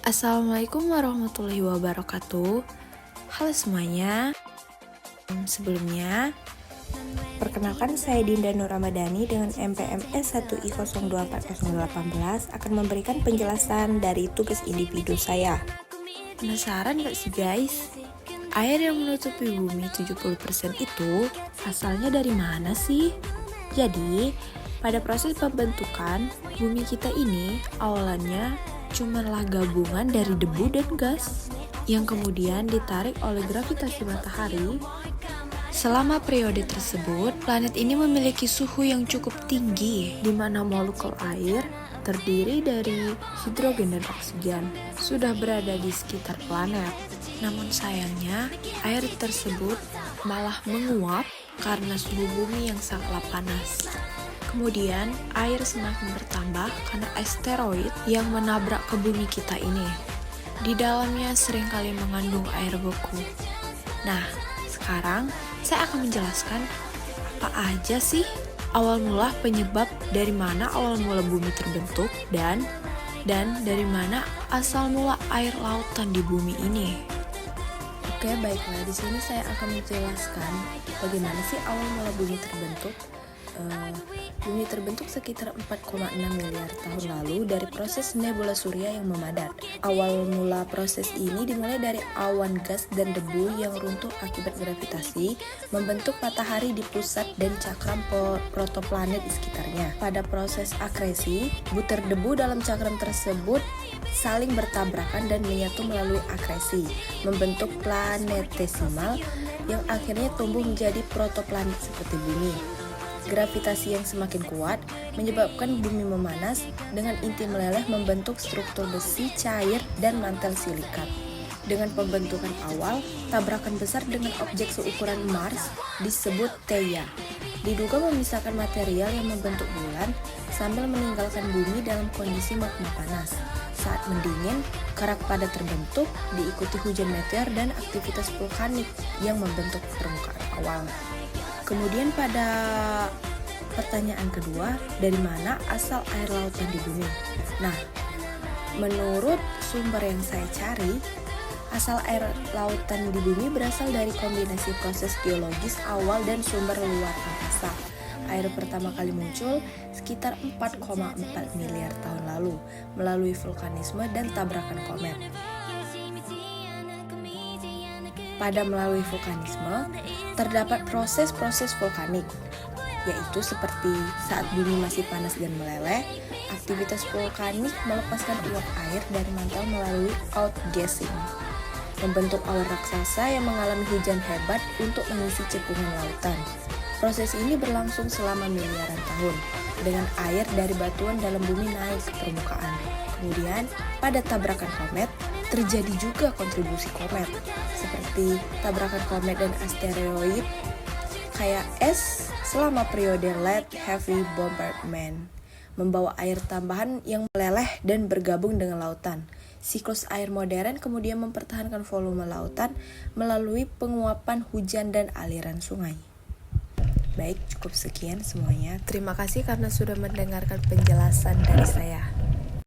Assalamualaikum warahmatullahi wabarakatuh. Halo semuanya. Sebelumnya, perkenalkan saya Dinda Nur Ramadhani dengan MPMS 1I024018 akan memberikan penjelasan dari tugas individu saya. Penasaran gak sih guys? Air yang menutupi bumi 70% itu asalnya dari mana sih? Jadi, pada proses pembentukan, bumi kita ini awalannya cumanlah gabungan dari debu dan gas yang kemudian ditarik oleh gravitasi matahari. Selama periode tersebut, planet ini memiliki suhu yang cukup tinggi di mana molekul air terdiri dari hidrogen dan oksigen sudah berada di sekitar planet. Namun sayangnya, air tersebut malah menguap karena suhu bumi yang sangatlah panas. Kemudian, air semakin bertambah karena asteroid yang menabrak ke bumi kita ini. Di dalamnya seringkali mengandung air beku. Nah, sekarang saya akan menjelaskan apa aja sih awal mula penyebab dari mana awal mula bumi terbentuk dan dari mana asal mula air lautan di bumi ini. Oke, baiklah. Di sini saya akan menjelaskan bagaimana sih awal mula bumi terbentuk. Bumi terbentuk sekitar 4,6 miliar tahun lalu dari proses nebula surya yang memadat. Awal mula proses ini dimulai dari awan gas dan debu yang runtuh akibat gravitasi, membentuk matahari di pusat dan cakram protoplanet di sekitarnya. Pada proses akresi, butir debu dalam cakram tersebut saling bertabrakan dan menyatu melalui akresi, membentuk planetesimal yang akhirnya tumbuh menjadi protoplanet seperti bumi. Gravitasi yang semakin kuat menyebabkan bumi memanas dengan inti meleleh membentuk struktur besi cair dan mantel silikat. Dengan pembentukan awal, tabrakan besar dengan objek seukuran Mars disebut Theia diduga memisahkan material yang membentuk bulan sambil meninggalkan bumi dalam kondisi magma panas. Saat mendingin, kerak padat terbentuk, diikuti hujan meteor dan aktivitas vulkanik yang membentuk permukaan awal. Kemudian pada pertanyaan kedua, dari mana asal air lautan di bumi? Nah, menurut sumber yang saya cari, asal air lautan di bumi berasal dari kombinasi proses geologis awal dan sumber luar angkasa. Air pertama kali muncul sekitar 4,4 miliar tahun lalu melalui vulkanisme dan tabrakan komet. Pada melalui vulkanisme, terdapat proses-proses vulkanik, yaitu seperti saat bumi masih panas dan meleleh, aktivitas vulkanik melepaskan uap air dari mantel melalui outgassing, membentuk awan raksasa yang mengalami hujan hebat untuk mengisi cekungan lautan. Proses ini berlangsung selama miliaran tahun, dengan air dari batuan dalam bumi naik ke permukaan. Kemudian, pada tabrakan komet, terjadi juga kontribusi komet, seperti tabrakan komet dan asteroid kayak es selama periode Late Heavy Bombardment, membawa air tambahan yang meleleh dan bergabung dengan lautan. Siklus air modern kemudian mempertahankan volume lautan melalui penguapan hujan dan aliran sungai. Baik, cukup sekian semuanya. Terima kasih karena sudah mendengarkan penjelasan dari saya.